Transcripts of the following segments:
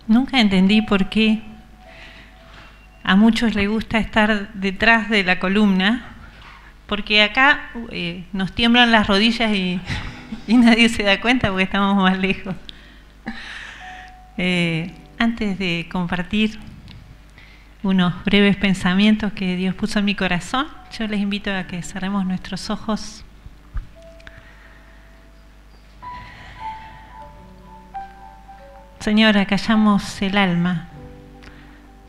Nunca entendí por qué a muchos les gusta estar detrás de la columna, porque acá nos tiemblan las rodillas y nadie se da cuenta porque estamos más lejos. Antes de compartir unos breves pensamientos que Dios puso en mi corazón, yo les invito a que cerremos nuestros ojos. Señor, acallamos el alma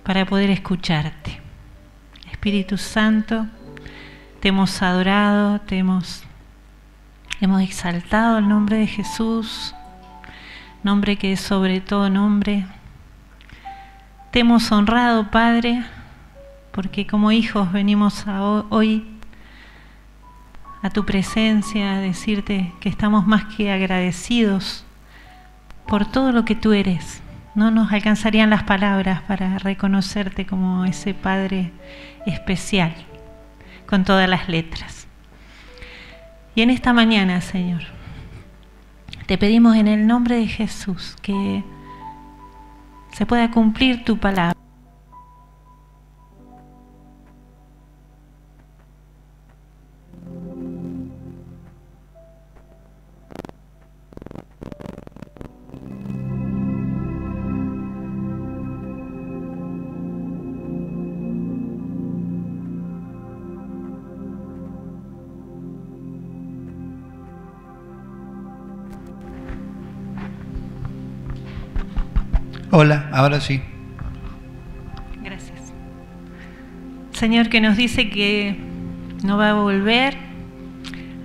para poder escucharte. Espíritu Santo, te hemos adorado, hemos exaltado el nombre de Jesús, nombre que es sobre todo nombre. Te hemos honrado, Padre, porque como hijos venimos hoy a tu presencia a decirte que estamos más que agradecidos por todo lo que tú eres. No nos alcanzarían las palabras para reconocerte como ese Padre especial, con todas las letras. Y en esta mañana, Señor, te pedimos en el nombre de Jesús que se pueda cumplir tu palabra. Hola, ahora sí. Gracias. Señor, que nos dice que no va a volver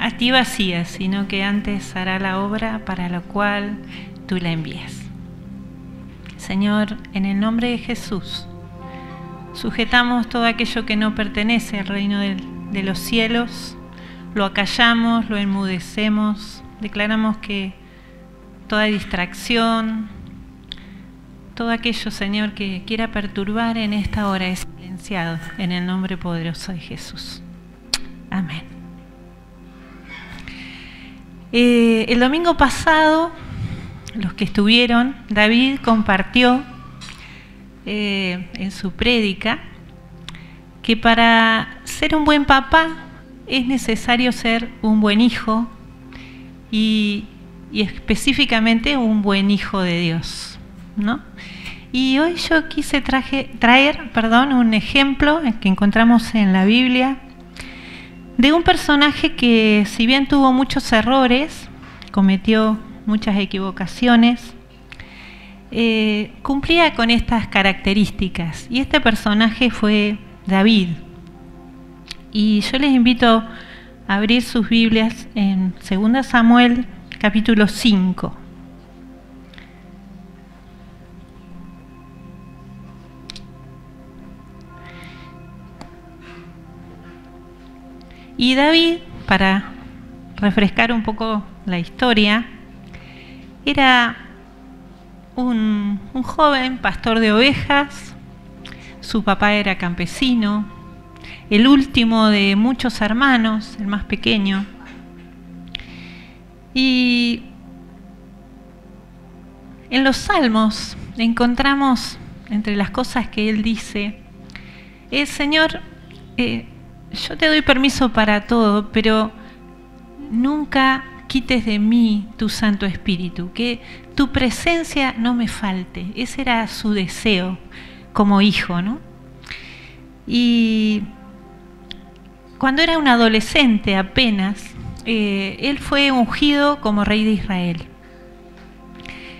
a ti vacía, sino que antes hará la obra para la cual tú la envías. Señor, en el nombre de Jesús, sujetamos todo aquello que no pertenece al reino de los cielos, lo acallamos, lo enmudecemos, declaramos que toda distracción, todo aquello, Señor, que quiera perturbar en esta hora es silenciado en el nombre poderoso de Jesús. Amén. El domingo pasado, los que estuvieron, David compartió en su prédica que para ser un buen papá es necesario ser un buen hijo y específicamente un buen hijo de Dios, ¿no? Y hoy yo quise traer un ejemplo que encontramos en la Biblia de un personaje que, si bien tuvo muchos errores, cometió muchas equivocaciones, cumplía con estas características. Y este personaje fue David. Y yo les invito a abrir sus Biblias en 2 Samuel, capítulo 5. Y David, para refrescar un poco la historia, era un joven pastor de ovejas. Su papá era campesino, el último de muchos hermanos, el más pequeño. Y en los Salmos encontramos, entre las cosas que él dice, Señor, yo te doy permiso para todo, pero nunca quites de mí tu Santo Espíritu, que tu presencia no me falte. Ese era su deseo como hijo, ¿no? Y cuando era un adolescente apenas, él fue ungido como rey de Israel.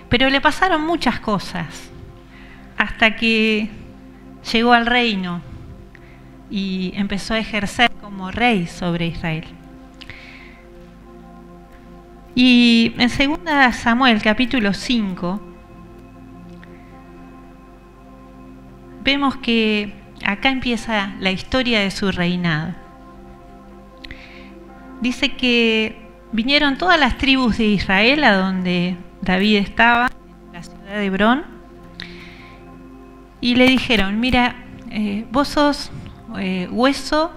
Pero le pasaron muchas cosas hasta que llegó al reino y empezó a ejercer como rey sobre Israel. Y en 2 Samuel, capítulo 5, vemos que acá empieza la historia de su reinado. Dice que vinieron todas las tribus de Israel a donde David estaba, en la ciudad de Hebrón, y le dijeron: mira, vos sos hueso,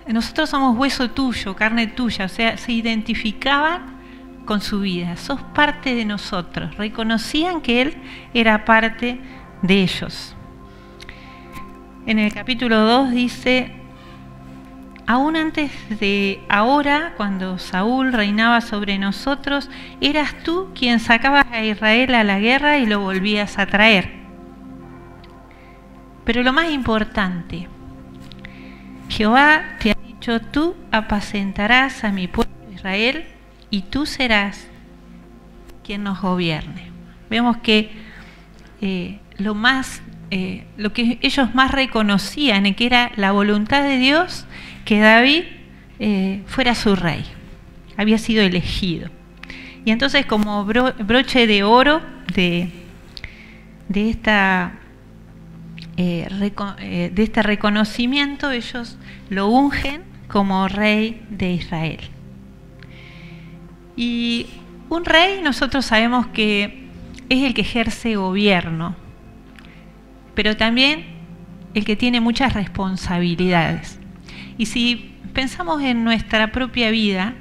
nosotros somos hueso tuyo, carne tuya. O sea, se identificaban con su vida, sos parte de nosotros. Reconocían que Él era parte de ellos. En el capítulo 2 dice: aún antes de ahora, cuando Saúl reinaba sobre nosotros, eras tú quien sacabas a Israel a la guerra y lo volvías a traer. Pero lo más importante, Jehová te ha dicho: tú apacentarás a mi pueblo Israel y tú serás quien nos gobierne. Vemos que lo que ellos más reconocían, que era la voluntad de Dios, que David fuera su rey, había sido elegido. Y entonces, como broche de oro de este reconocimiento, ellos lo ungen como rey de Israel. Y un rey, nosotros sabemos que es el que ejerce gobierno, pero también el que tiene muchas responsabilidades. Y si pensamos en nuestra propia vida,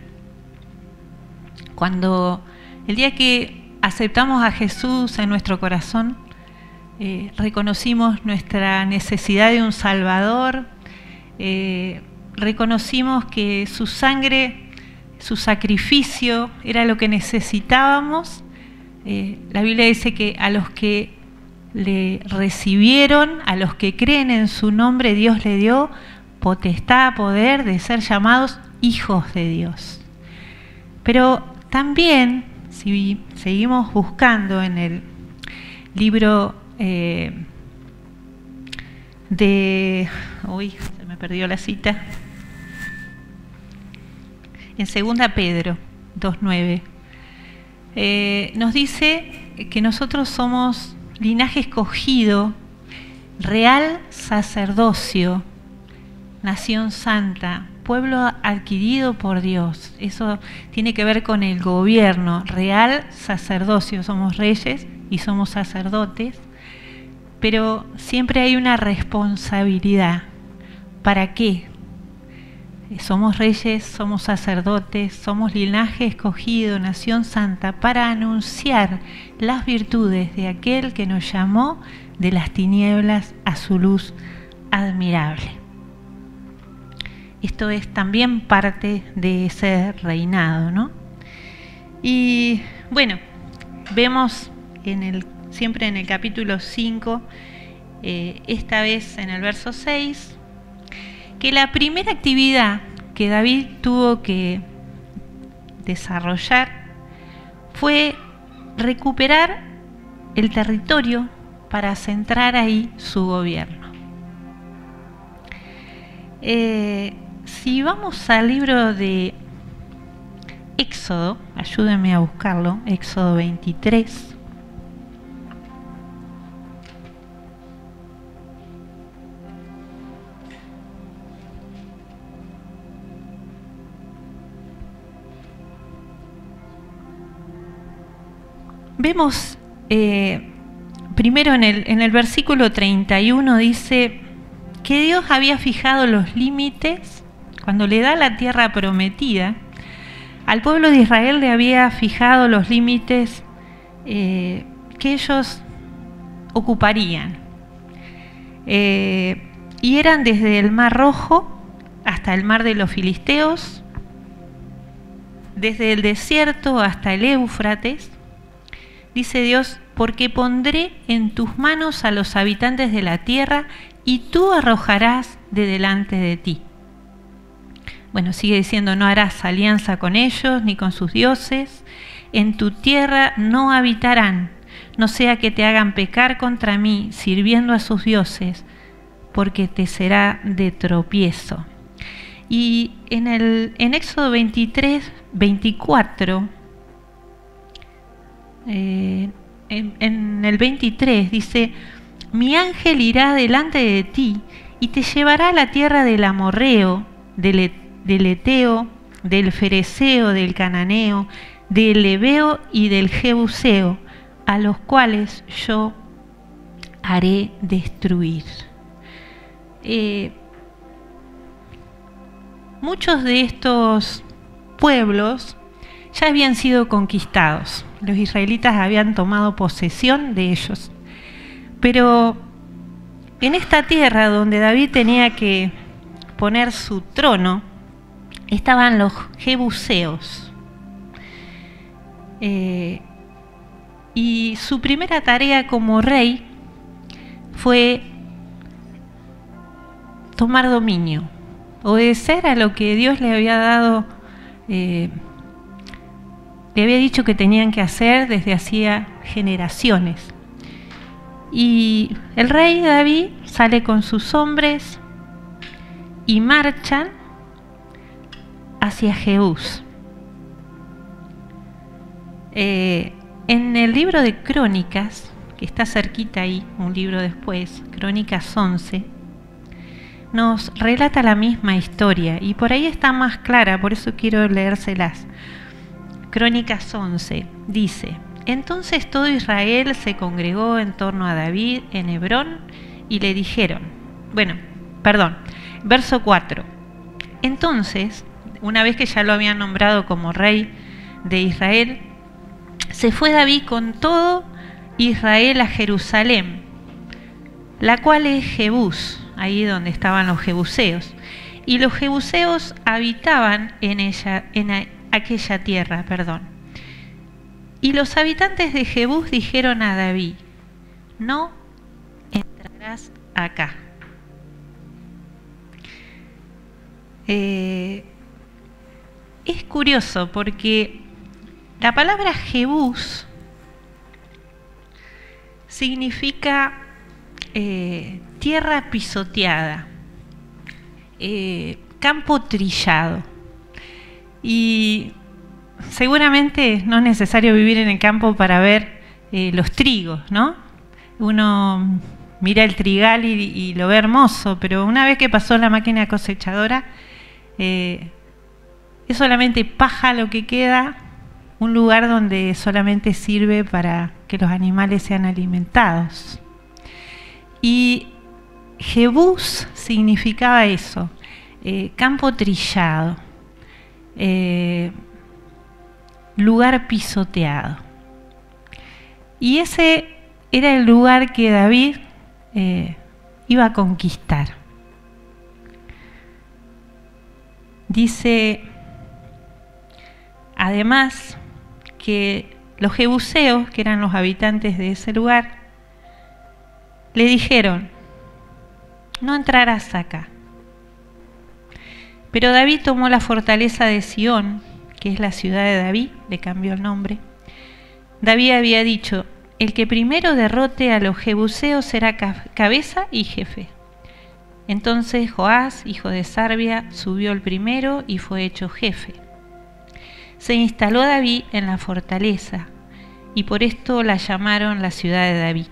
cuando el día que aceptamos a Jesús en nuestro corazón, reconocimos nuestra necesidad de un Salvador, reconocimos que su sangre, su sacrificio era lo que necesitábamos. La Biblia dice que a los que le recibieron, a los que creen en su nombre, Dios le dio potestad, poder de ser llamados hijos de Dios. Pero también, si seguimos buscando en el libro se me perdió la cita, en 2 Pedro 2:9, nos dice que nosotros somos linaje escogido, real sacerdocio, nación santa, pueblo adquirido por Dios. Eso tiene que ver con el gobierno, real sacerdocio. Somos reyes y somos sacerdotes, pero siempre hay una responsabilidad. ¿Para qué? Somos reyes, somos sacerdotes, somos linaje escogido, nación santa, para anunciar las virtudes de aquel que nos llamó de las tinieblas a su luz admirable. Esto es también parte de ese reinado, ¿no? Y bueno, vemos siempre en el capítulo 5, esta vez en el verso 6, que la primera actividad que David tuvo que desarrollar fue recuperar el territorio para centrar ahí su gobierno. Si vamos al libro de Éxodo, ayúdenme a buscarlo, Éxodo 23. Vemos primero en el versículo 31 dice que Dios había fijado los límites cuando le da la tierra prometida. Al pueblo de Israel le había fijado los límites que ellos ocuparían. Y eran desde el Mar Rojo hasta el Mar de los Filisteos, desde el desierto hasta el Éufrates. Dice Dios: porque pondré en tus manos a los habitantes de la tierra y tú arrojarás de delante de ti. Bueno, sigue diciendo: no harás alianza con ellos ni con sus dioses, en tu tierra no habitarán, no sea que te hagan pecar contra mí sirviendo a sus dioses, porque te será de tropiezo. Y en Éxodo 23, 24, en el 23 dice: mi ángel irá delante de ti y te llevará a la tierra del amorreo, del eteo, del fereceo, del cananeo, del heveo y del jebuseo, a los cuales yo haré destruir. Muchos de estos pueblos ya habían sido conquistados. Los israelitas habían tomado posesión de ellos. Pero en esta tierra donde David tenía que poner su trono, estaban los jebuseos. Y su primera tarea como rey fue tomar dominio, obedecer a lo que Dios le había dado, le había dicho que tenían que hacer desde hacía generaciones. Y el rey David sale con sus hombres y marchan hacia Jebús. En el libro de Crónicas, que está cerquita ahí, un libro después, Crónicas 11, nos relata la misma historia y por ahí está más clara, por eso quiero leérselas. Crónicas 11 dice: entonces todo Israel se congregó en torno a David en Hebrón y le dijeron, verso 4. Entonces, una vez que ya lo habían nombrado como rey de Israel, se fue David con todo Israel a Jerusalén, la cual es Jebús, ahí donde estaban los jebuseos. Y los jebuseos habitaban en aquella tierra. Y los habitantes de Jebús dijeron a David: no entrarás acá. Es curioso porque la palabra Jebús significa tierra pisoteada, campo trillado. Y seguramente no es necesario vivir en el campo para ver los trigos, ¿no? Uno mira el trigal y lo ve hermoso, pero una vez que pasó la máquina cosechadora, es solamente paja lo que queda, un lugar donde solamente sirve para que los animales sean alimentados. Y Jebús significaba eso, campo trillado, lugar pisoteado. Y ese era el lugar que David iba a conquistar. Dice además que los jebuseos, que eran los habitantes de ese lugar, le dijeron: no entrarás acá. Pero David tomó la fortaleza de Sión, que es la ciudad de David, le cambió el nombre. David había dicho: el que primero derrote a los jebuseos será cabeza y jefe. Entonces Joás, hijo de Sarbia, subió el primero y fue hecho jefe. Se instaló David en la fortaleza, y por esto la llamaron la ciudad de David.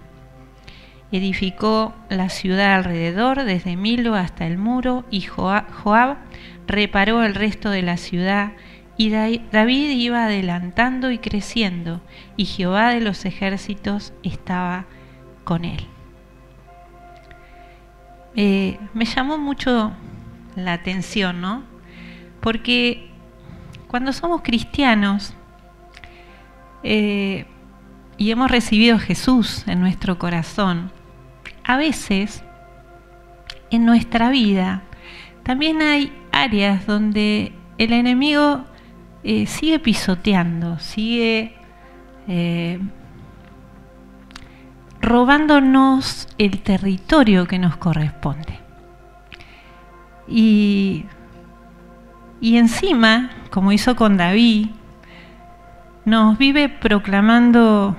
Edificó la ciudad alrededor, desde Milo hasta el muro, y Joab reparó el resto de la ciudad, y David iba adelantando y creciendo, y Jehová de los ejércitos estaba con él. Me llamó mucho la atención, ¿no? Porque cuando somos cristianos y hemos recibido a Jesús en nuestro corazón, a veces en nuestra vida también hay áreas donde el enemigo sigue pisoteando, sigue robándonos el territorio que nos corresponde. Y encima, como hizo con David, nos vive proclamando: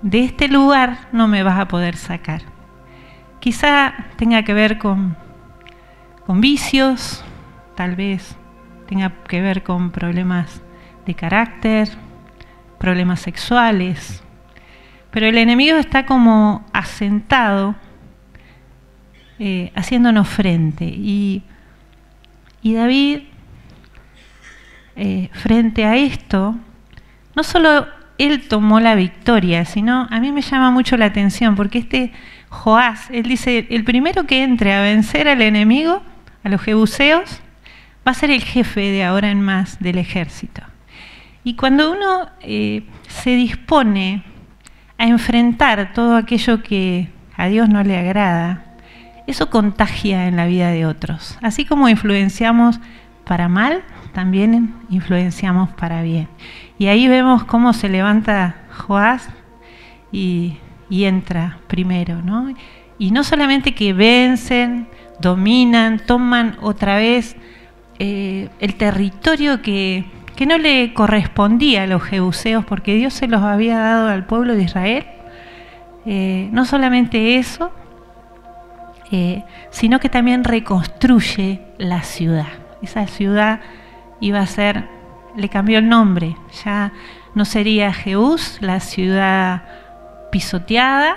de este lugar no me vas a poder sacar. Quizá tenga que ver con vicios, tal vez tenga que ver con problemas de carácter, problemas sexuales, pero el enemigo está como asentado, haciéndonos frente. Y David, frente a esto, no solo él tomó la victoria, sino a mí me llama mucho la atención, porque Joás, él dice: el primero que entre a vencer al enemigo, a los jebuseos, va a ser el jefe de ahora en más del ejército. Y cuando uno se dispone a enfrentar todo aquello que a Dios no le agrada, eso contagia en la vida de otros. Así como influenciamos para mal, también influenciamos para bien. Y ahí vemos cómo se levanta Joás y entra primero, ¿no? Y no solamente que vencen, dominan, toman otra vez el territorio que no le correspondía a los jebuseos, porque Dios se los había dado al pueblo de Israel. No solamente eso, sino que también reconstruye la ciudad. Esa ciudad iba a ser, le cambió el nombre, ya no sería Jehús, la ciudad pisoteada,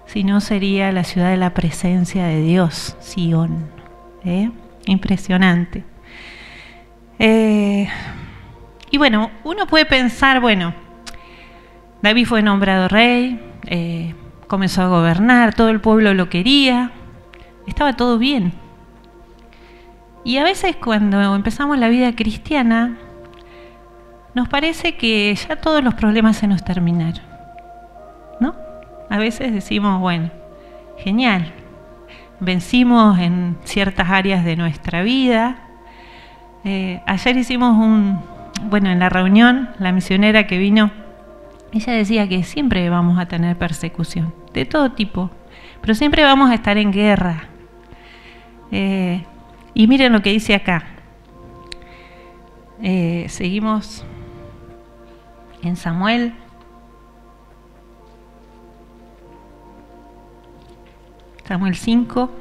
sino sería la ciudad de la presencia de Dios, Sion. Impresionante. Y bueno, uno puede pensar, bueno, David fue nombrado rey, comenzó a gobernar, todo el pueblo lo quería, estaba todo bien. Y a veces cuando empezamos la vida cristiana, nos parece que ya todos los problemas se nos terminaron, ¿no? A veces decimos, bueno, genial, vencimos en ciertas áreas de nuestra vida. Ayer hicimos en la reunión, la misionera que vino, ella decía que siempre vamos a tener persecución, de todo tipo, pero siempre vamos a estar en guerra. Y miren lo que dice acá. Seguimos en Samuel. Samuel 5,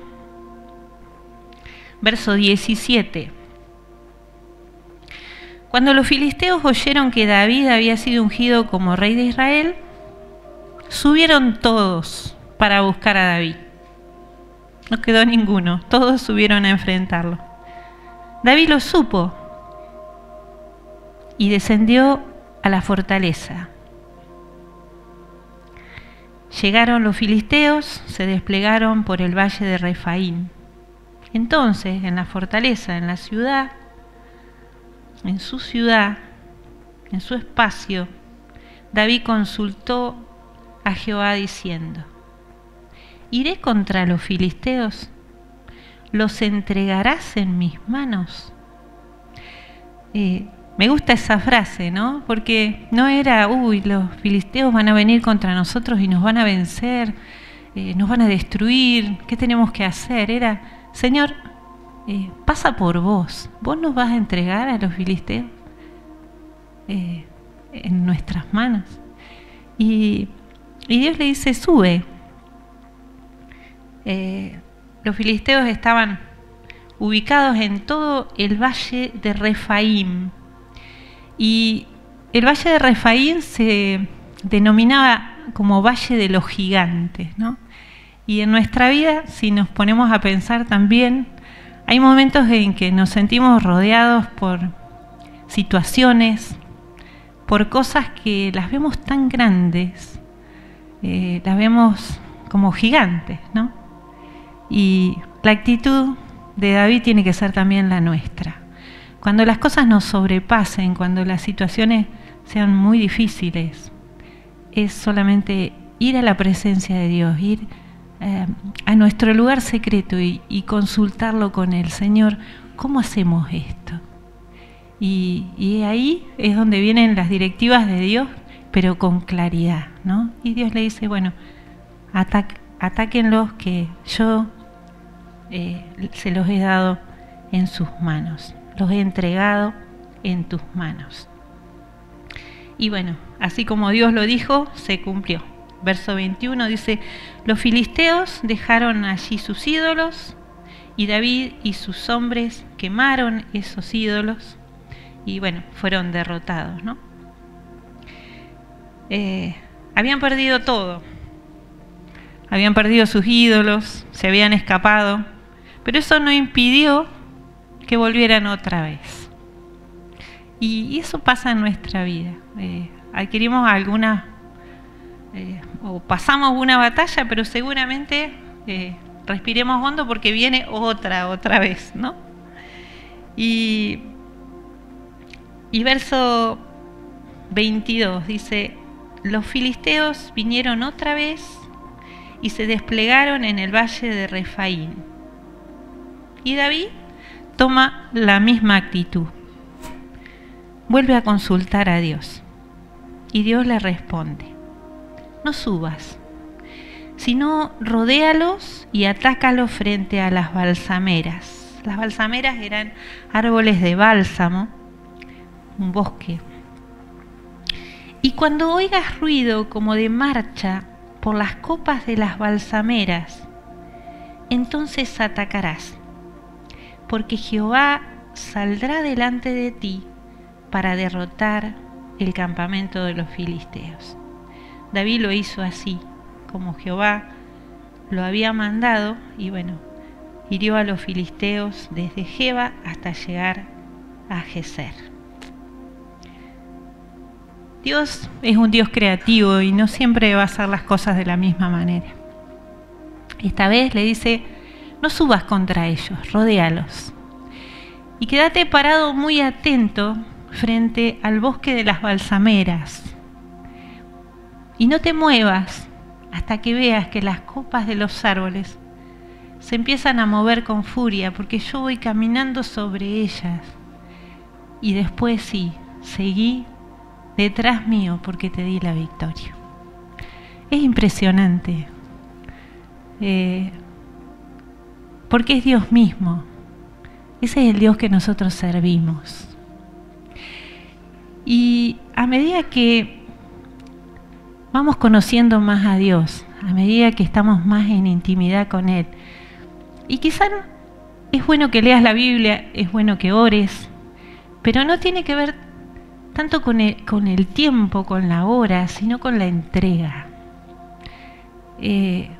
verso 17. Cuando los filisteos oyeron que David había sido ungido como rey de Israel, subieron todos para buscar a David. No quedó ninguno, todos subieron a enfrentarlo. David lo supo y descendió a la fortaleza. Llegaron los filisteos, se desplegaron por el valle de Refaín. Entonces, en la fortaleza, en la ciudad, en su espacio, David consultó a Jehová diciendo: ¿iré contra los filisteos? ¿Los entregarás en mis manos? Me gusta esa frase, ¿no? Porque no era, los filisteos van a venir contra nosotros y nos van a vencer, nos van a destruir, ¿qué tenemos que hacer? Era, Señor, pasa por vos. ¿Vos nos vas a entregar a los filisteos en nuestras manos? Y Dios le dice, sube. Los filisteos estaban ubicados en todo el valle de Refaim. Y el valle de Refaim se denominaba como Valle de los Gigantes, ¿no? Y en nuestra vida, si nos ponemos a pensar también, hay momentos en que nos sentimos rodeados por situaciones, por cosas que las vemos tan grandes, las vemos como gigantes, ¿no? Y la actitud de David tiene que ser también la nuestra. Cuando las cosas nos sobrepasen, cuando las situaciones sean muy difíciles, es solamente ir a la presencia de Dios, ir a nuestro lugar secreto y consultarlo con Él. Señor, ¿cómo hacemos esto? Y ahí es donde vienen las directivas de Dios, pero con claridad, ¿no? Y Dios le dice, bueno, atáquenlos que yo se los he dado en sus manos, los he entregado en tus manos. Y bueno, así como Dios lo dijo, se cumplió. Verso 21 dice, los filisteos dejaron allí sus ídolos y David y sus hombres quemaron esos ídolos y bueno, fueron derrotados, ¿no? Habían perdido todo, habían perdido sus ídolos, se habían escapado, pero eso no impidió que volvieran otra vez. Y eso pasa en nuestra vida. Adquirimos alguna, o pasamos una batalla, pero seguramente respiremos hondo porque viene otra vez, ¿no? Y verso 22 dice: los filisteos vinieron otra vez y se desplegaron en el valle de Refaín. Y David toma la misma actitud. Vuelve a consultar a Dios. Y Dios le responde: no subas, sino rodéalos y atácalos frente a las balsameras. Las balsameras eran árboles de bálsamo, un bosque. Y cuando oigas ruido como de marcha por las copas de las balsameras, entonces atacarás, porque Jehová saldrá delante de ti para derrotar el campamento de los filisteos. David lo hizo así, como Jehová lo había mandado, y bueno, hirió a los filisteos desde Geba hasta llegar a Geser. Dios es un Dios creativo y no siempre va a hacer las cosas de la misma manera. Esta vez le dice: no subas contra ellos, rodéalos. Y quédate parado muy atento frente al bosque de las balsameras. Y no te muevas hasta que veas que las copas de los árboles se empiezan a mover con furia, porque yo voy caminando sobre ellas. Y después sí, seguí detrás mío, porque te di la victoria. Es impresionante, porque es Dios mismo. Ese es el Dios que nosotros servimos. Y a medida que vamos conociendo más a Dios, a medida que estamos más en intimidad con Él, y quizás es bueno que leas la Biblia, es bueno que ores, pero no tiene que ver tanto con el tiempo, con la hora, sino con la entrega. Él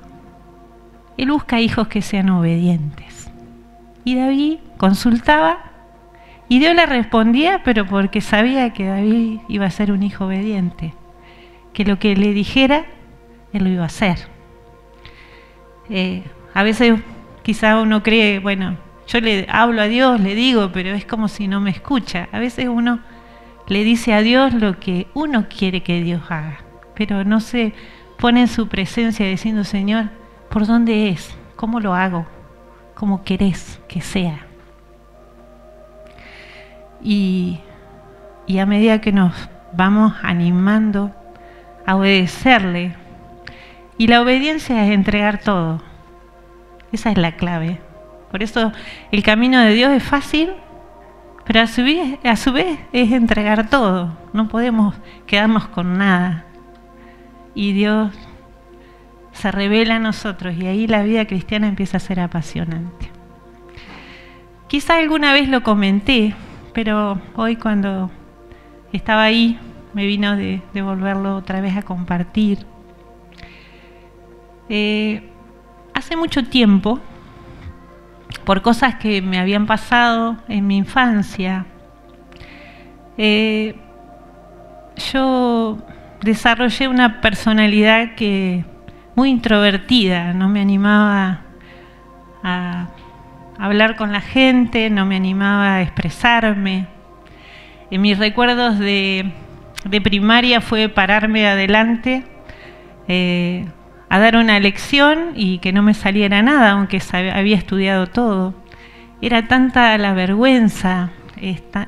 busca hijos que sean obedientes. Y David consultaba y Dios le respondía, pero porque sabía que David iba a ser un hijo obediente, que lo que le dijera, él lo iba a hacer. A veces quizá uno cree, bueno, yo le hablo a Dios, le digo, pero es como si no me escucha. A veces uno le dice a Dios lo que uno quiere que Dios haga, pero no se pone en su presencia diciendo: Señor, ¿por dónde es? ¿Cómo lo hago? ¿Cómo querés que sea? Y a medida que nos vamos animando a obedecerle, y la obediencia es entregar todo, esa es la clave. Por eso el camino de Dios es fácil, pero a su vez es entregar todo. No podemos quedarnos con nada. Y Dios se revela a nosotros, y ahí la vida cristiana empieza a ser apasionante. Quizá alguna vez lo comenté, pero hoy cuando estaba ahí me vino de volverlo otra vez a compartir. Hace mucho tiempo, por cosas que me habían pasado en mi infancia, yo desarrollé una personalidad muy introvertida. No me animaba a hablar con la gente, no me animaba a expresarme. En mis recuerdos de primaria fue pararme adelante a dar una lección y que no me saliera nada, aunque había estudiado todo. Era tanta la vergüenza,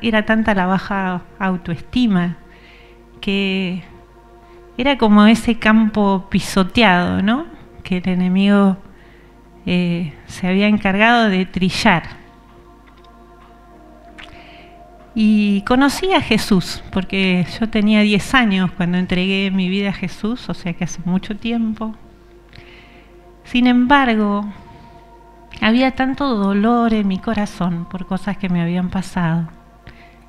era tanta la baja autoestima, que era como ese campo pisoteado, ¿no?, que el enemigo se había encargado de trillar. Y conocí a Jesús, porque yo tenía 10 años cuando entregué mi vida a Jesús, o sea que hace mucho tiempo. Sin embargo, había tanto dolor en mi corazón por cosas que me habían pasado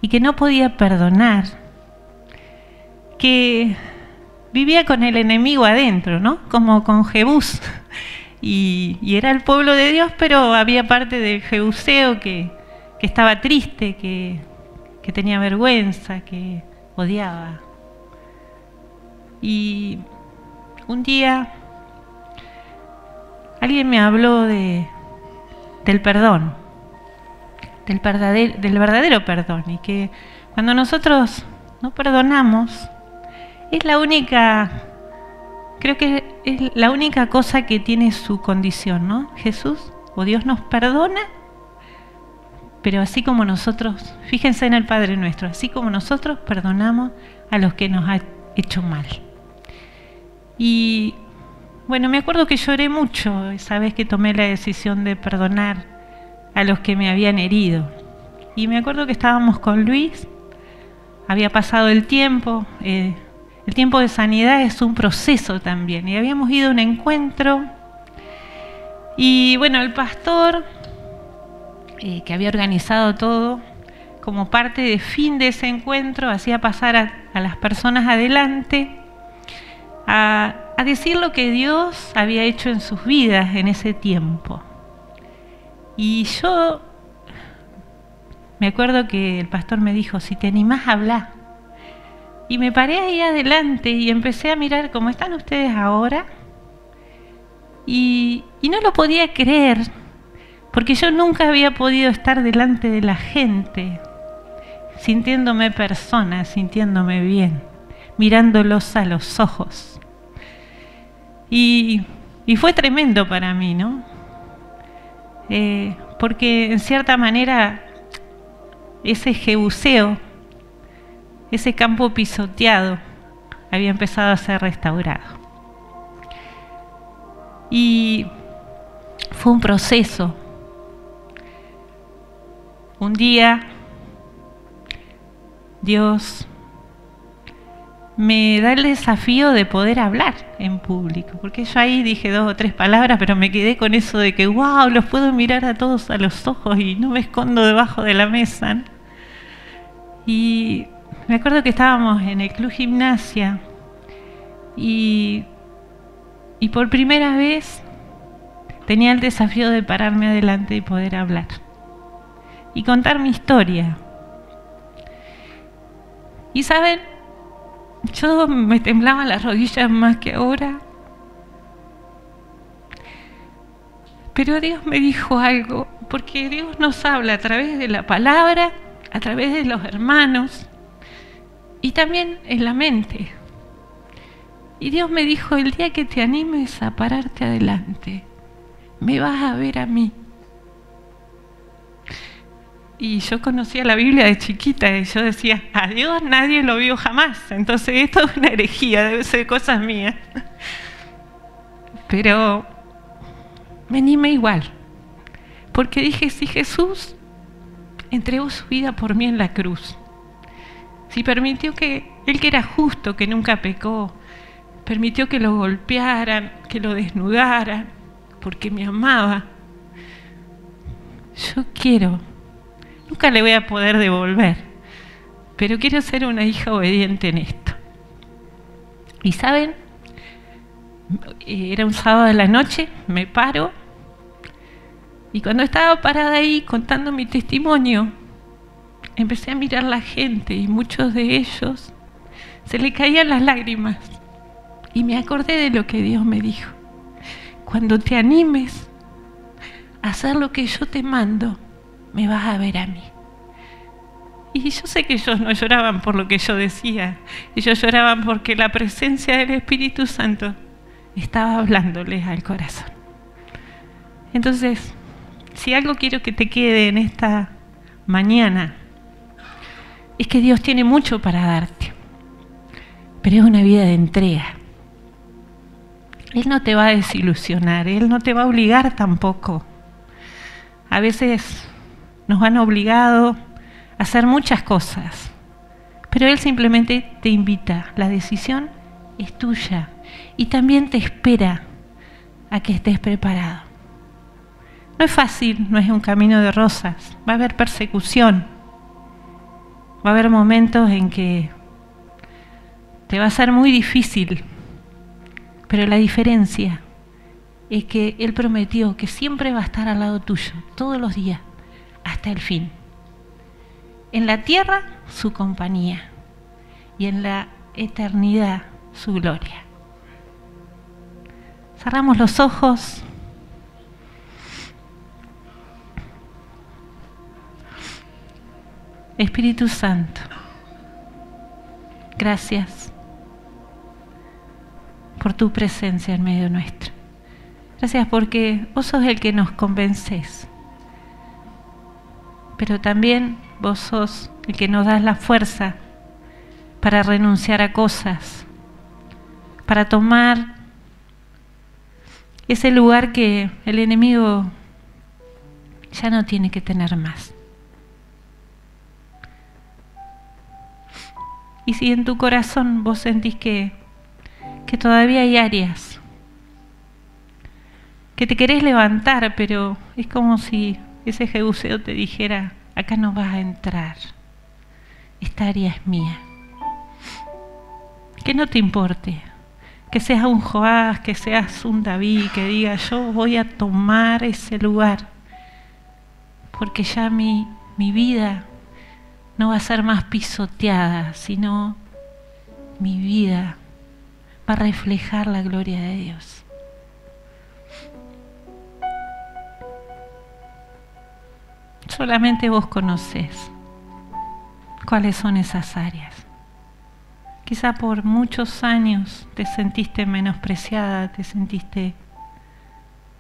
y que no podía perdonar, que vivía con el enemigo adentro, ¿no?, como con Jebús. Y era el pueblo de Dios, pero había parte del jebuseo que estaba triste, que tenía vergüenza, que odiaba. Y un día alguien me habló del perdón, del verdadero perdón, y que cuando nosotros no perdonamos, es la única, creo que es la única cosa que tiene su condición, ¿no? Jesús o Dios nos perdona, pero así como nosotros, fíjense en el Padre Nuestro, así como nosotros perdonamos a los que nos han hecho mal. Y bueno, me acuerdo que lloré mucho esa vez que tomé la decisión de perdonar a los que me habían herido. Y me acuerdo que estábamos con Luis, había pasado el tiempo de sanidad es un proceso también, y habíamos ido a un encuentro, y bueno, el pastor que había organizado todo, como parte de fin de ese encuentro, hacía pasar a las personas adelante a decir lo que Dios había hecho en sus vidas en ese tiempo. Y yo me acuerdo que el pastor me dijo, si te animás a hablar. Y me paré ahí adelante y empecé a mirar cómo están ustedes ahora. Y no lo podía creer, porque yo nunca había podido estar delante de la gente, sintiéndome persona, sintiéndome bien, mirándolos a los ojos. Y fue tremendo para mí, ¿no? Porque en cierta manera ese jebuseo, ese campo pisoteado, había empezado a ser restaurado. Y fue un proceso. Un día Dios me da el desafío de poder hablar en público, porque yo ahí dije 2 o 3 palabras, pero me quedé con eso de que wow, los puedo mirar a todos a los ojos y no me escondo debajo de la mesa. Y me acuerdo que estábamos en el Club Gimnasia y por primera vez tenía el desafío de pararme adelante y poder hablar y contar mi historia. Y saben, yo me temblaban las rodillas más que ahora, pero Dios me dijo algo, porque Dios nos habla a través de la palabra, a través de los hermanos y también en la mente. Y Dios me dijo, el día que te animes a pararte adelante, me vas a ver a mí. Y yo conocía la Biblia de chiquita y yo decía, a Dios nadie lo vio jamás, entonces esto es una herejía, debe ser cosas mías. Pero me animé igual, porque dije, si Jesús entregó su vida por mí en la cruz, si permitió que Él, que era justo, que nunca pecó, permitió que lo golpearan, que lo desnudaran, porque me amaba, yo quiero, nunca le voy a poder devolver, pero quiero ser una hija obediente en esto. Y saben, era un sábado de la noche, me paro, y cuando estaba parada ahí contando mi testimonio, empecé a mirar la gente y muchos de ellos se le caían las lágrimas. Y me acordé de lo que Dios me dijo. Cuando te animes a hacer lo que yo te mando, me vas a ver a mí. Y yo sé que ellos no lloraban por lo que yo decía, ellos lloraban porque la presencia del Espíritu Santo estaba hablándoles al corazón. Entonces, si algo quiero que te quede en esta mañana, es que Dios tiene mucho para darte, pero es una vida de entrega. Él no te va a desilusionar, Él no te va a obligar tampoco. A veces nos han obligado a hacer muchas cosas, pero Él simplemente te invita. La decisión es tuya y también te espera a que estés preparado. No es fácil, no es un camino de rosas, va a haber persecución, va a haber momentos en que te va a ser muy difícil, pero la diferencia es que Él prometió que siempre va a estar al lado tuyo, todos los días, hasta el fin. En la tierra, su compañía, y en la eternidad, su gloria. Cerramos los ojos. Espíritu Santo, Gracias por tu presencia en medio nuestro. Gracias porque vos sos el que nos convences, pero también vos sos el que nos das la fuerza para renunciar a cosas, para tomar ese lugar que el enemigo ya no tiene que tener más. Y si en tu corazón vos sentís que todavía hay áreas, que te querés levantar, pero es como si ese Jebuseo te dijera, acá no vas a entrar, esta área es mía. Que no te importe, que seas un Joás, que seas un David, que diga, yo voy a tomar ese lugar, porque ya mi vida no va a ser más pisoteada, sino mi vida va a reflejar la gloria de Dios. Solamente vos conocés cuáles son esas áreas. Quizá por muchos años te sentiste menospreciada, te sentiste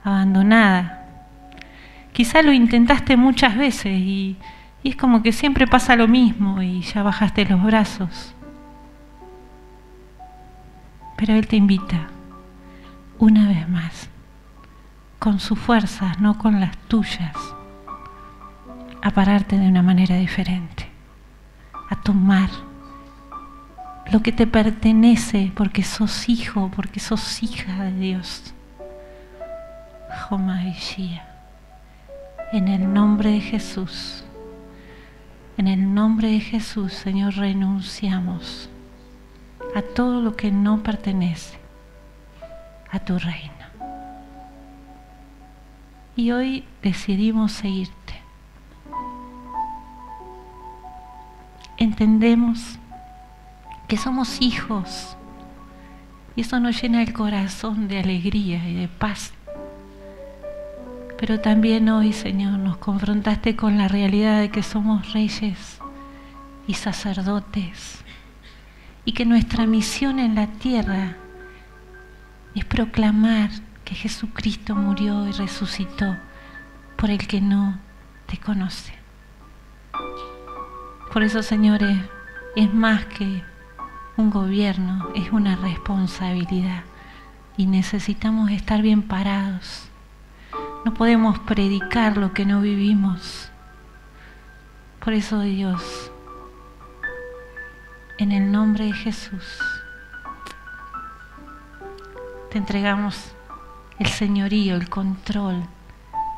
abandonada. Quizá lo intentaste muchas veces y es como que siempre pasa lo mismo y ya bajaste los brazos. Pero Él te invita una vez más, con sus fuerzas, no con las tuyas, a pararte de una manera diferente, a tomar lo que te pertenece porque sos hijo, porque sos hija de Dios. Jomaishia, en el nombre de Jesús, en el nombre de Jesús, Señor, renunciamos a todo lo que no pertenece a tu reino. Y hoy decidimos seguirte. Entendemos que somos hijos y eso nos llena el corazón de alegría y de paz. Pero también hoy, Señor, nos confrontaste con la realidad de que somos reyes y sacerdotes y que nuestra misión en la tierra es proclamar que Jesucristo murió y resucitó por el que no te conoce. Por eso, Señor, es más que un gobierno, es una responsabilidad y necesitamos estar bien parados. No podemos predicar lo que no vivimos. Por eso, Dios, en el nombre de Jesús, te entregamos el señorío, el control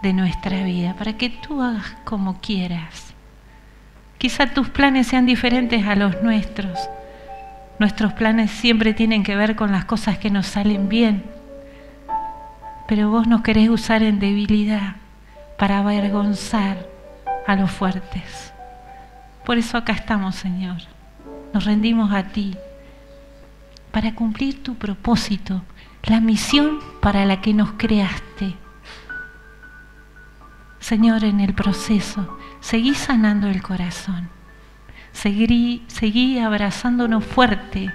de nuestra vida, para que tú hagas como quieras. Quizá tus planes sean diferentes a los nuestros. Nuestros planes siempre tienen que ver con las cosas que nos salen bien, pero vos nos querés usar en debilidad para avergonzar a los fuertes. Por eso acá estamos, Señor. Nos rendimos a ti para cumplir tu propósito, la misión para la que nos creaste. Señor, en el proceso, seguí sanando el corazón. Seguí abrazándonos fuerte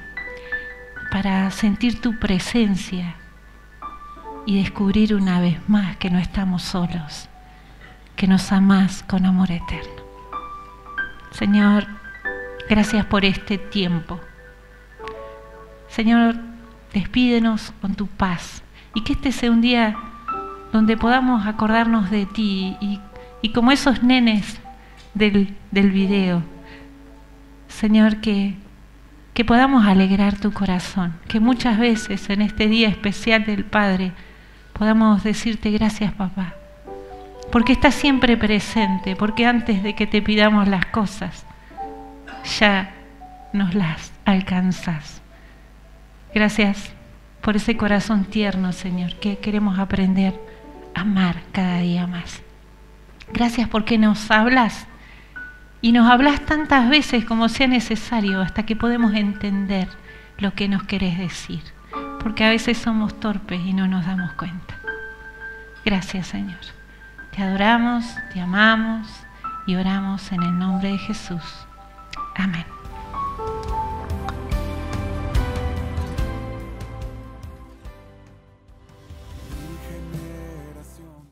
para sentir tu presencia y descubrir una vez más que no estamos solos, que nos amás con amor eterno. Señor, gracias por este tiempo. Señor, despídenos con tu paz y que este sea un día donde podamos acordarnos de ti y como esos nenes del video, Señor, que podamos alegrar tu corazón, que muchas veces en este día especial del Padre podamos decirte gracias, papá, porque estás siempre presente, porque antes de que te pidamos las cosas ya nos las alcanzas. Gracias por ese corazón tierno, Señor, que queremos aprender a amar cada día más. Gracias porque nos hablas y nos hablas tantas veces como sea necesario hasta que podemos entender lo que nos querés decir, porque a veces somos torpes y no nos damos cuenta. Gracias, Señor. Te adoramos, te amamos y oramos en el nombre de Jesús. Amén.